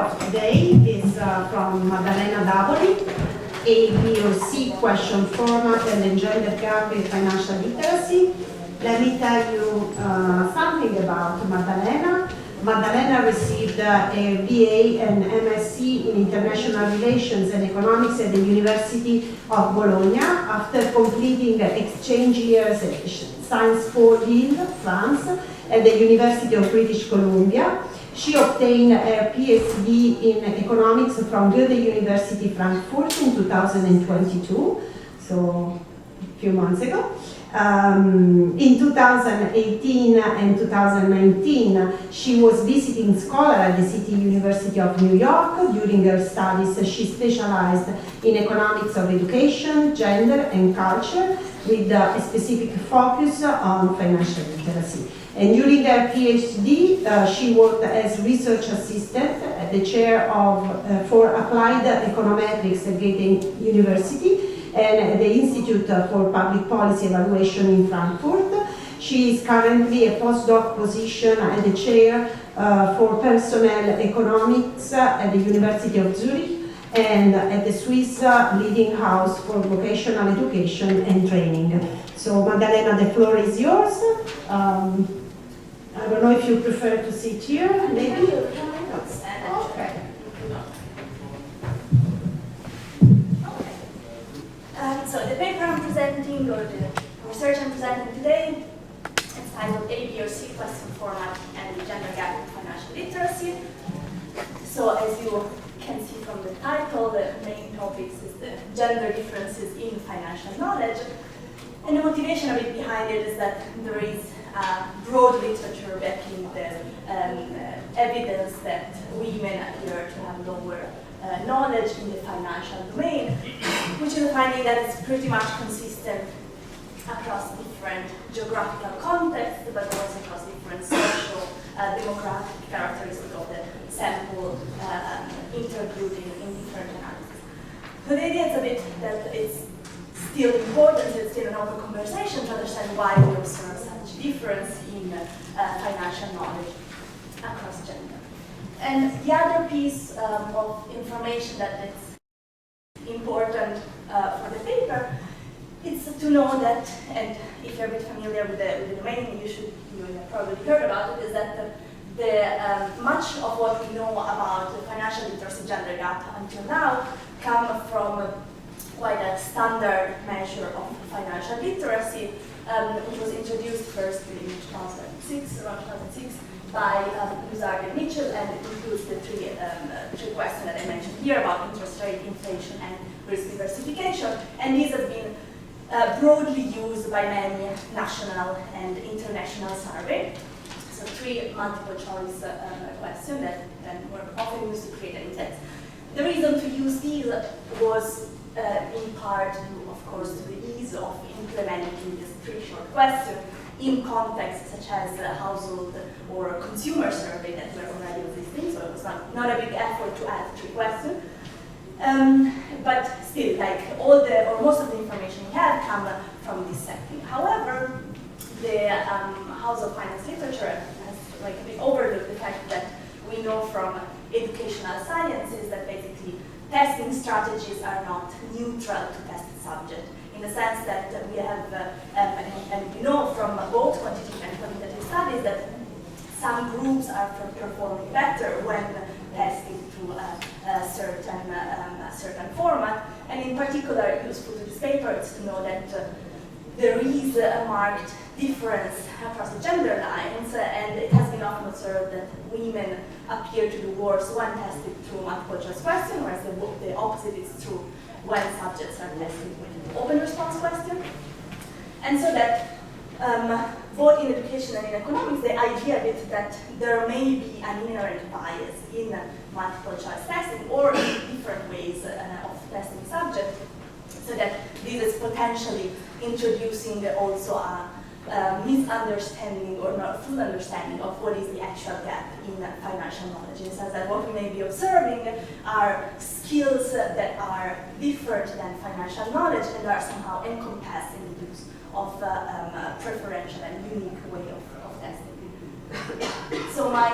of today is from Maddalena Davoli, A, B, or C question format and the gender gap in financial literacy. Let me tell you something about Maddalena. Maddalena received a BA and MSc in International Relations and Economics at the University of Bologna after completing exchange years at Sciences Po Lille, France, at the University of British Columbia. She obtained a PhD in economics from Goethe University Frankfurt in 2022, so a few months ago. In 2018 and 2019, she was visiting scholar at the City University of New York. During her studies, she specialized in economics of education, gender, and culture, with a specific focus on financial literacy. And during her PhD, she worked as research assistant at the chair of for applied econometrics at Goethe University and at the Institute for Public Policy Evaluation in Frankfurt. She is currently a postdoc position at the chair for personnel economics at the University of Zurich and at the Swiss leading house for vocational education and training. So Maddalena, the floor is yours. I don't know if you prefer to sit here, maybe? Okay. So the paper I'm presenting, or the research I'm presenting today, is titled A, B, or C question format and the gender gap in financial literacy. So as you can see from the title, the main topics is the gender differences in financial knowledge. And the motivation a bit behind it is that there is broad literature backing the evidence that women appear to have lower knowledge in the financial domain, which is a finding that is pretty much consistent across different geographical contexts, but also across different social, demographic characteristics of the sample interviewed in different analyses. So the idea is a bit that it's still important, it's still an open conversation to understand why we observe such difference in financial knowledge across gender. And the other piece of information that is important for the paper is to know that, and if you're a bit familiar with the domain, you have probably heard about it, is that much of what we know about the financial literacy gender gap until now come from quite a standard measure of financial literacy, which was introduced first in around 2006, by Luzard and Mitchell, and it includes the three questions that I mentioned here about interest rate, inflation, and risk diversification. And these have been broadly used by many national and international surveys. So three multiple choice questions that were often used to create an index. The reason to use these was in part due, of course, to the ease of implementing these three short questions in contexts such as a household or consumer survey that were already existing, so it was not a big effort to add three questions. But still, like most of the information we have come from this setting. However, the household finance literature has a bit overlooked the fact that we know from educational sciences that basically testing strategies are not neutral to tested subject, in the sense that we have, and we know from both quantitative and qualitative studies that some groups are performing better when tested through a certain format, and in particular useful to this paper is to know that there is a marked difference across the gender lines, and it has been often observed that women appear to do worse when tested through multiple choice questions, whereas the opposite is true when subjects are tested with open response questions. And so that both in education and in economics, the idea is that there may be an inherent bias in multiple choice testing or in different ways of testing subjects, so that this is potentially introducing also a misunderstanding or not full understanding of what is the actual gap in financial knowledge. In the sense that what we may be observing are skills that are different than financial knowledge and are somehow encompassed in the use of preferential and unique way of testing. So my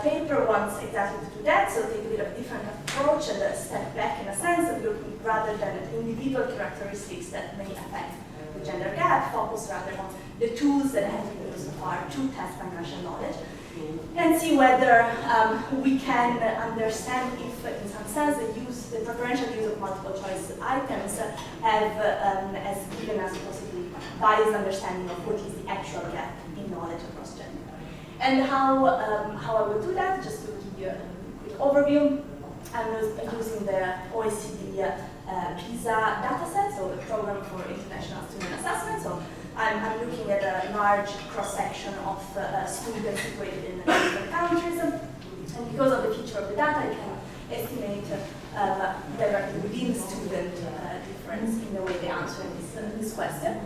paper wants exactly to do that, so take a bit of a different approach and a step back in a sense of looking rather than at individual characteristics that may affect the gender gap, focus rather on the tools that have been used so far to test financial knowledge, and see whether we can understand if, in some sense, the preferential use of multiple choice items has given us possibly biased understanding of what is the actual gap in knowledge across gender. And how I will do that, just to give you a quick overview, I'm using the OECD PISA dataset, so the Program for International Student Assessment. So I'm looking at a large cross-section of students situated in different countries, and because of the feature of the data, I can estimate directly within student difference in the way they answer this question.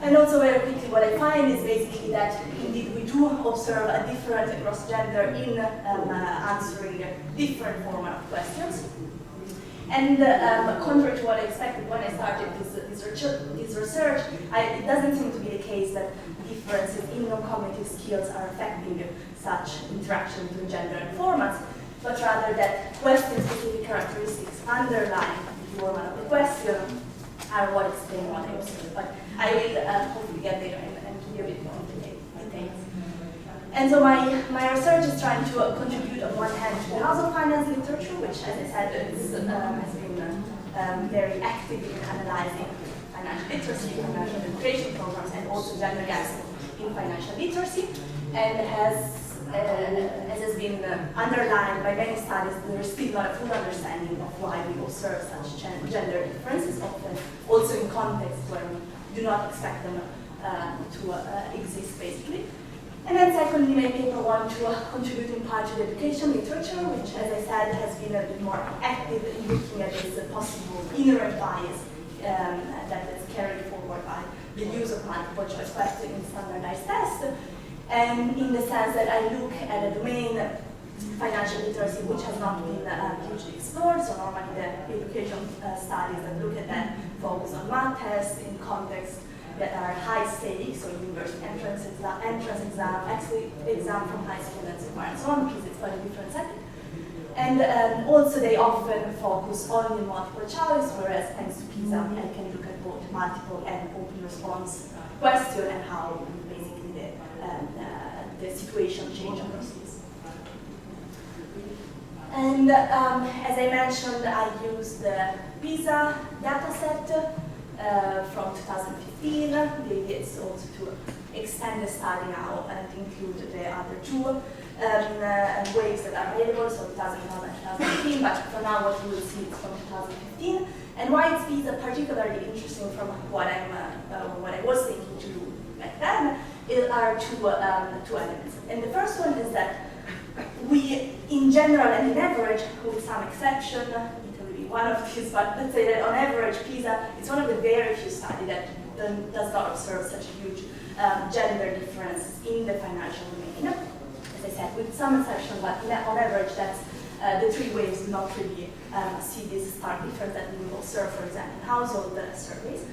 And also very quickly, what I find is basically that indeed we do observe a difference across gender in answering different format of questions. And contrary to what I expected when I started this research, it doesn't seem to be the case that differences in non-cognitive skills are affecting such interaction between gender and formats, but rather that question-specific characteristics underlying the format of the question are what explain what I observed. But I will hopefully get there and give you a bit more details. And so my research is trying to contribute on one hand to the household finance literature, which, as I said, has been very active in analyzing financial literacy, financial education programs, and also gender gaps in financial literacy, and as has been underlined by many studies, there is still not a full understanding of why we observe such gender differences, often also in contexts where we do not expect them to exist, basically. And then secondly, my paper wants to contribute in part to the education literature, which, as I said, has been a bit more active in looking at this possible inherent bias that is carried forward by the use of multiple choice questions in standardized tests. And in the sense that I look at a domain, financial literacy, which has not been hugely explored. So normally the education studies that look at that focus on math tests in contexts that are high stakes, so university entrance exam, exit exam from high school, and so on, because it's quite a different setting. And also they often focus only on multiple choice, whereas thanks to PISA, I can look at both multiple and open response question and how basically the situation changes across these. And as I mentioned, I used the PISA dataset from 2015. The idea is also to extend the study now and include the other two waves that are available, so 2012 and 2015, but for now what you will see is from 2015. And why is PISA particularly interesting from what I was thinking to do back then are two elements. And the first one is that we, in general and in average, with some exception, one of these, but let's say that on average, PISA is one of the very few studies that does not observe such a huge gender difference in the financial domain. As I said, with some exception, but on average, that's the three waves do not really see this stark difference that we observe, for example, in household surveys.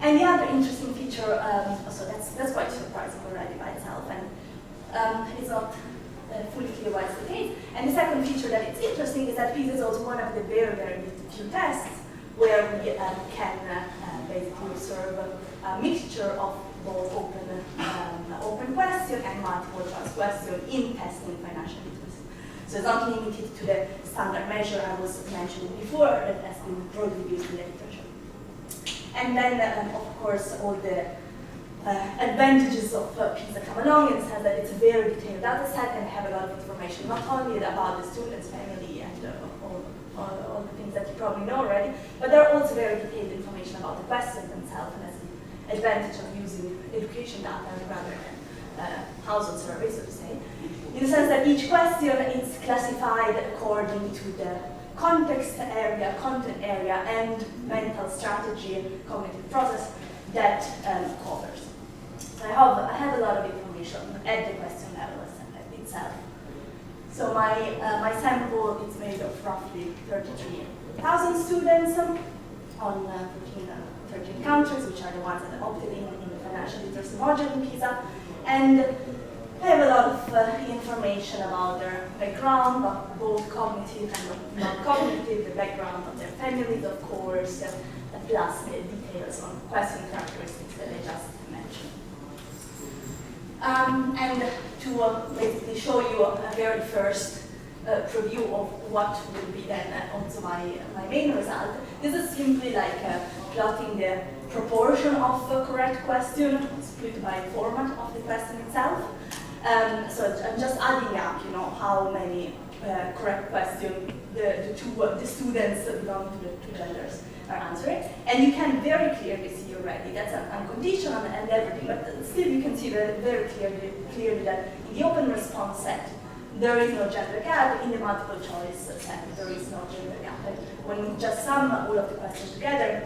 And the other interesting feature, so that's quite surprising already by itself, and it's not fully clear why it's the case. And the second feature that it's interesting is that PISA is also one of the very, very few tests where we can basically observe a mixture of both open question and multiple choice question in testing financial literacy. So it's not limited to the standard measure I was mentioning before that has been broadly used in the literature. And then, of course, all the advantages of PISA come along in the sense that it's a very detailed data set and have a lot of information, not only about the student's family and all the things that you probably know already, but there are also very detailed information about the questions themselves, and that's the advantage of using education data rather than household surveys, so to say, in the sense that each question is classified according to the context area, content area, and mental strategy and cognitive process that covers. So I have a lot of information at the question level itself. So my sample is made of roughly 33,000 students on 13 countries, which are the ones that opted in the financial literacy module in PISA. And have a lot of information about their background, both cognitive and non-cognitive, the background of their families, of course, plus the details on question characteristics that I just mentioned. And to basically show you a very first preview of what will be then also my main result, this is simply like plotting the proportion of correct question split by format of the question itself. So I'm just adding up, you know, how many correct questions the students belong to the two genders are answering. And you can very clearly see already, that's unconditional and everything, but still you can see very clearly that in the open response set, there is no gender gap. In the multiple choice set, there is no gender gap. And when you just sum all of the questions together,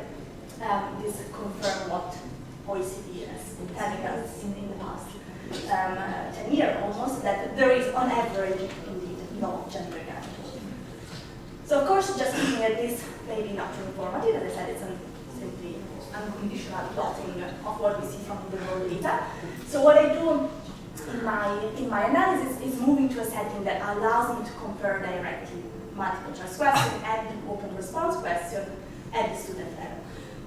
this confirms what OECD has been telling us in the past 10 years almost, that there is on average indeed no gender gap. So of course, just looking at this, maybe not too informative, as I said, it's simply unconditional plotting of what we see from the raw data. So what I do in my analysis is moving to a setting that allows me to compare directly multiple choice question and open response question at the student level.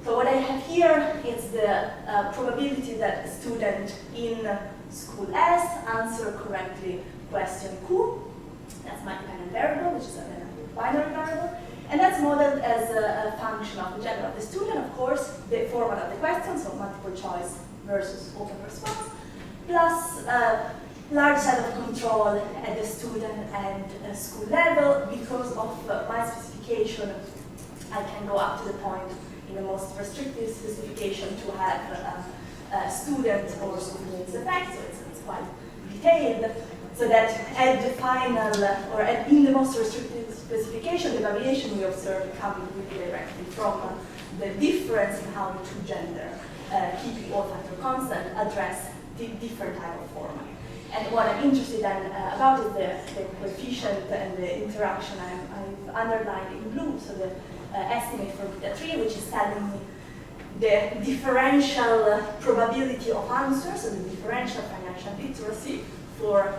So what I have here is the probability that a student in school S answer correctly question Q. That's my dependent variable, which is a binary variable. And that's modeled as a function of the gender of the student, of course, the format of the question, so multiple choice versus open response, plus a large set of control at the student and school level. Because of my specification, I can go up to the point in the most restrictive specification to have student or student's effect, so it's quite detailed, so that at the final, or in the most restrictive specification, the variation we observe comes really directly from the difference in how the two gender, keeping all factor constant, address the different type of format. And what I'm interested in about is the coefficient and the interaction I've underlined in blue, so the estimate for beta 3, which is telling me the differential probability of answers, so the differential financial literacy for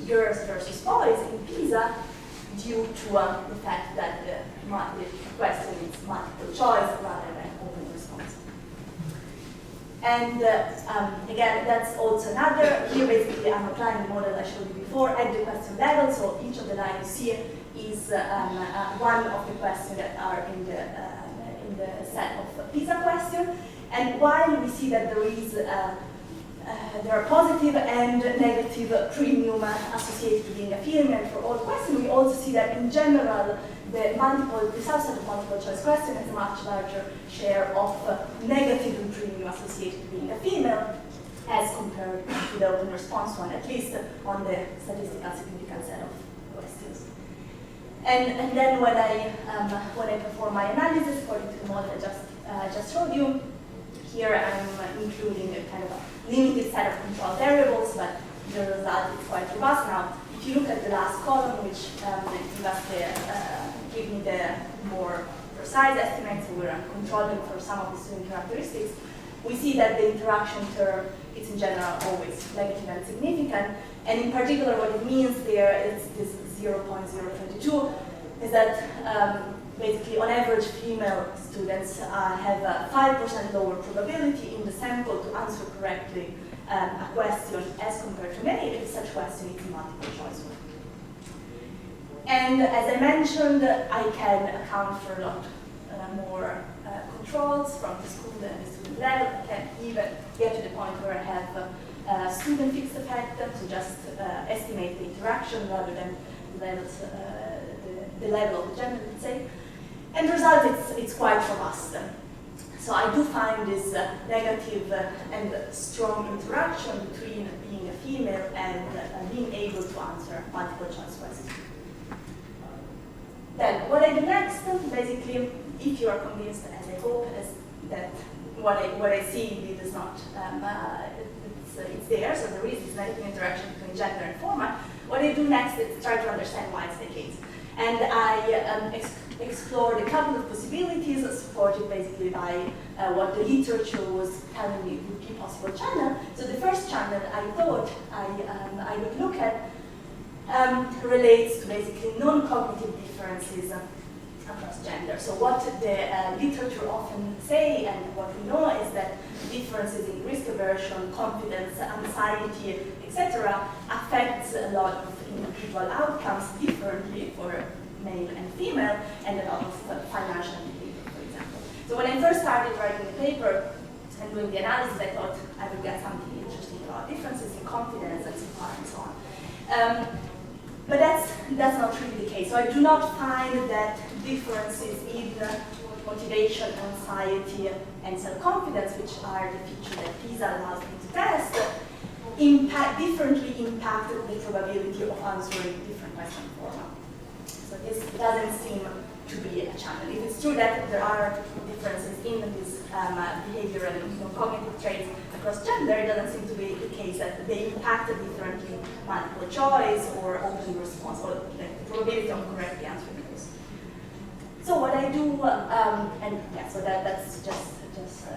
girls versus boys in PISA, due to the fact that the question is multiple choice rather than open response. And again, that's also another, here basically I'm applying the model I showed you before at the question level, so each of the lines you see is one of the questions that are in the set of PISA question. And while we see that there are positive and negative premium associated with being a female for all questions, we also see that in general the subset of multiple choice question has a much larger share of negative premium associated with being a female as compared to the open response one, at least on the statistical significant set of questions. And then when I perform my analysis according to the model I just showed you, here I'm including a kind of a limited set of control variables, but the result is quite robust. Now, if you look at the last column, which give me the more precise estimates, so we're controlling for some of the student characteristics, we see that the interaction term is in general always negative and significant. And in particular, what it means there is this 0.022 is that basically, on average, female students have a 5% lower probability in the sample to answer correctly a question as compared to male if such question is a multiple choice one. And as I mentioned, I can account for a lot more controls from the school and the student level. I can even get to the point where I have a student fixed effect, so just estimate the interaction rather than the level of the gender, let's say. And the result, it's quite robust. So I do find this negative and strong interaction between being a female and being able to answer multiple choice questions. Then what I do next, basically, if you are convinced, as I hope, that what I see indeed is not, it's there, so there is this negative interaction between gender and format. What I do next is try to understand why it's the case. And I explored a couple of possibilities supported basically by what the literature was telling me would be possible channel. So the first channel I thought I would look at relates to basically non-cognitive differences across gender. So what the literature often say and what we know is that differences in risk aversion, confidence, anxiety, etc. affects a lot of individual outcomes differently for male and female, and a lot of financial behavior, for example. So when I first started writing the paper and doing the analysis, I thought I would get something interesting about differences in confidence and so on and so on. But that's not really the case. So I do not find that differences in motivation, anxiety, and self-confidence, which are the features that PISA allows me to test, differently impact the probability of answering different question format. So this doesn't seem to be a channel. If it's true that there are differences in these behavioral and cognitive traits across gender, it doesn't seem to be the case that they impact differently multiple choice or open response, or the probability of correctly answering those. So what I do, and yeah, so that's just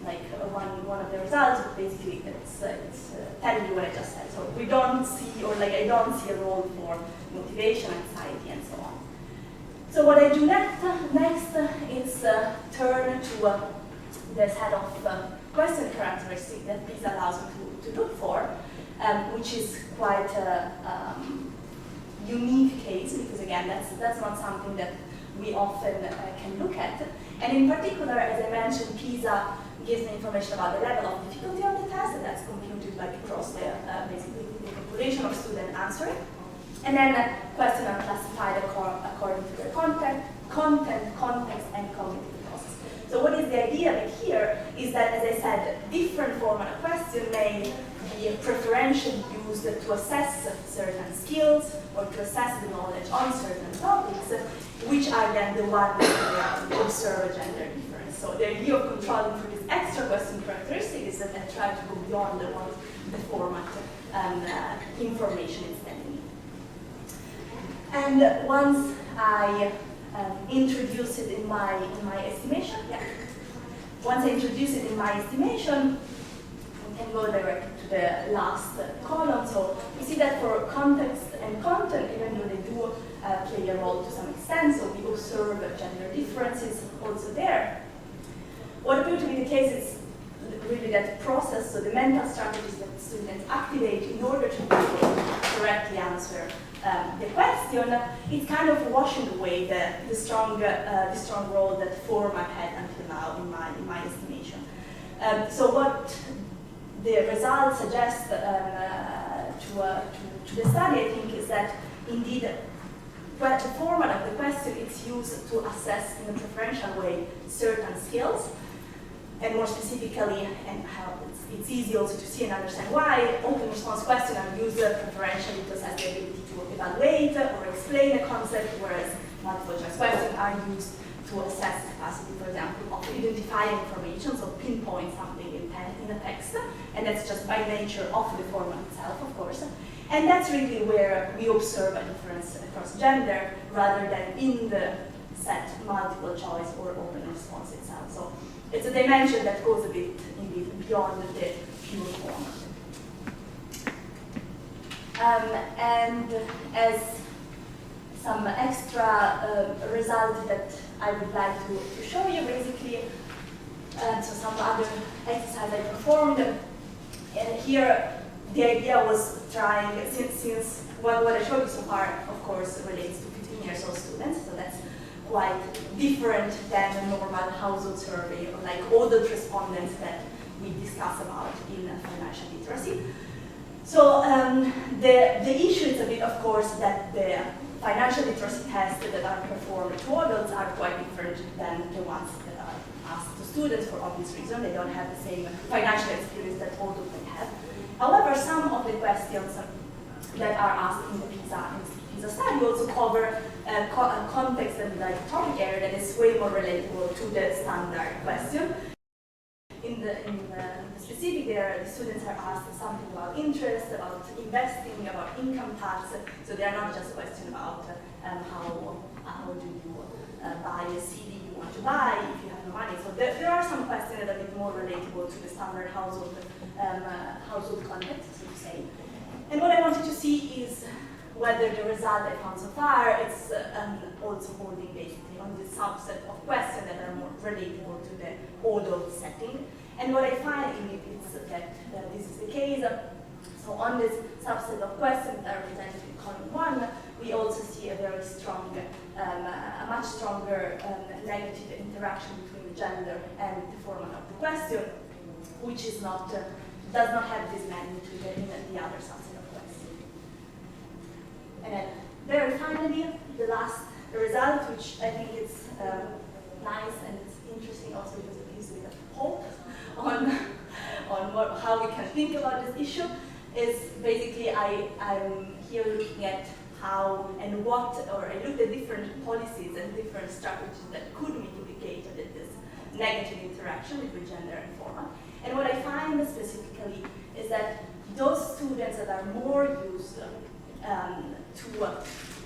like one of the results, but basically it's telling you what I just said. So we don't see, or like I don't see a role for motivation, anxiety, and so on. So what I do next is turn to the set of question characteristics that PISA allows me to look for, which is quite a unique case, because again, that's not something that we often can look at. And in particular, as I mentioned, PISA gives me information about the level of difficulty of the test, and that's computed like across the basically the population of students answering. And then questions are classified according to their content, context, and cognitive process. So what is the idea here is that, as I said, different format of question may be preferentially used to assess certain skills or to assess the knowledge on certain topics, which are then the ones that observe a gender difference. So the idea of controlling for this extra question characteristic is that I try to go beyond what the format and information is telling me. And once I introduce it in my estimation, once I introduce it in my estimation, we can go directly to the last column. So you see that for context and content, even though they do play a role to some extent, so we observe gender differences also there. What appears to be the case is really that process, so the mental strategies that students activate in order to correctly answer the question, it's kind of washing away the strong role that format had until now in my estimation. So what the results suggest to the study, I think, is that indeed, but the format of the question is used to assess in a preferential way certain skills, and more specifically, and how it's easy also to see and understand why open response questions are used preferentially to assess the ability to evaluate or explain a concept, whereas multiple choice questions are used to assess the capacity, for example, of identifying information, so pinpoint something in a text, and that's just by nature of the format itself, of course. And that's really where we observe a difference across gender, rather than in the set multiple choice or open response itself. So it's a dimension that goes a bit indeed beyond the pure format. And as some extra result that I would like to show you, basically, so some other exercise I performed, and here the idea was trying, since what I showed you so far, of course, relates to 15 years old students, so that's quite different than a normal household survey or like adult respondents that we discuss about in financial literacy. So the issue is a bit, of course, that the financial literacy tests that are performed to adults are quite different than the ones that are asked to students for obvious reason. They don't have the same financial experience that adults may have. However, some of the questions that are asked in the PISA study also cover context and like topic area that is way more relatable to the standard question. In the specific there, the students are asked something about interest, about investing, about income tax. So they are not just questions about how do you buy a CD you want to buy if you have no money. So there are some questions that are a bit more relatable to the standard household context, so to say. And what I wanted to see is whether the result I found so far is also holding basically on this subset of questions that are more relatable to the adult setting. And what I find in it is that this is the case. So on this subset of questions that are presented in column 1, we also see a very strong, a much stronger negative interaction between the gender and the format of the question, which is not, does not have this magnitude in the other subset of questions. And then very finally, the last result, which I think is nice and it's interesting also because it gives me a hope on how we can think about this issue, is basically I'm here looking at how and what, or I looked at different policies and different strategies that could mitigate this negative interaction between gender and format. And what I find specifically is that those students that are more used to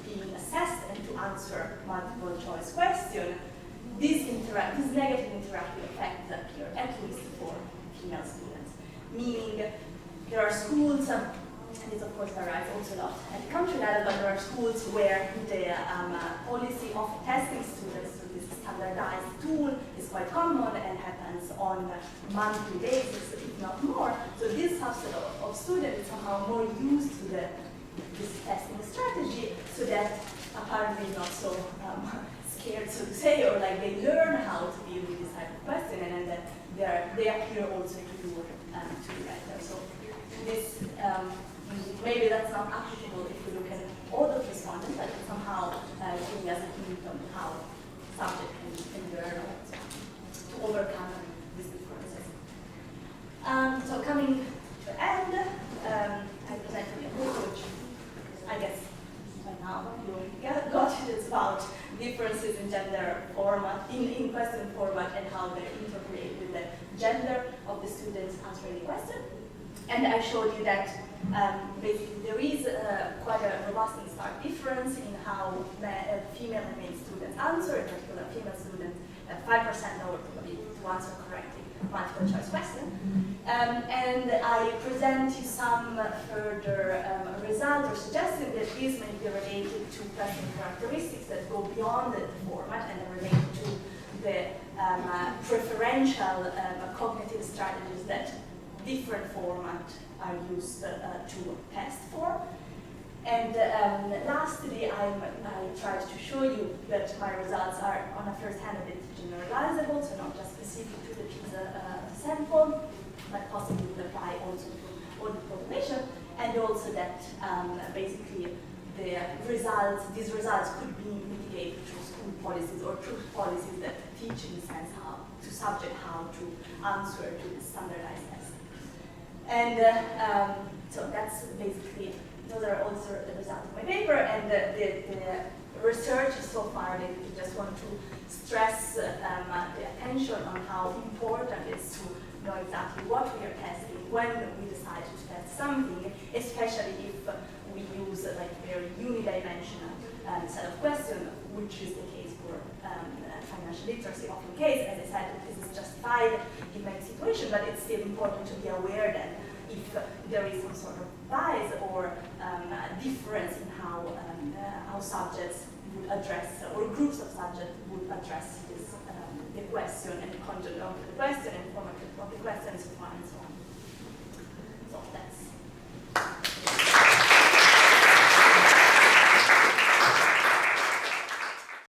being assessed and to answer multiple choice questions, these negative interactive effects appear, at least for female students. Meaning there are schools, and this of course varies also a lot at the country level, but there are schools where the policy of testing students through this standardized tool is quite common and happens on a monthly basis, if not more. So this subset of students is somehow more used to this testing strategy, so that apparently not so scared, so to say, or like they learn how to deal with this type of question, and then they appear also to do better. So this maybe that's not applicable if we look at all the respondents, but it's somehow giving us a hint on how subject can learn also to overcome these differences. So coming to the end, I presented a book which I guess by now you got it. It's about differences in gender format, in question format, and how they interpolate with the gender of the students answering the question. And I showed you that basically there is quite a robust and stark difference in how female and male students answer. In particular, female students have 5% lower probability to answer correctly multiple choice question. And I present you some further results or suggestions that these may be related to question characteristics that go beyond the format and are related to the preferential cognitive strategies that different formats are used to test for. And lastly, I tried to show you that my results are on a first-hand a bit generalizable, so not just specific to the PISA sample, but possibly would apply also to all the population, and also that basically these results could be mitigated through school policies or through policies that teach in the sense how to answer to the standardized test. And so that's basically, those are also the results of my paper, and the research so far, they just want to stress the attention on how important it is to know exactly what we are testing when we decide to test something, especially if we use like a very unidimensional set of questions, which is the case for financial literacy, often case. As I said, this is justified in many situations, but it's still important to be aware that if there is some sort of bias or difference in how subjects would address, or groups of subjects would address this, the question and the content of the question and format of the question and so on and so on. So that's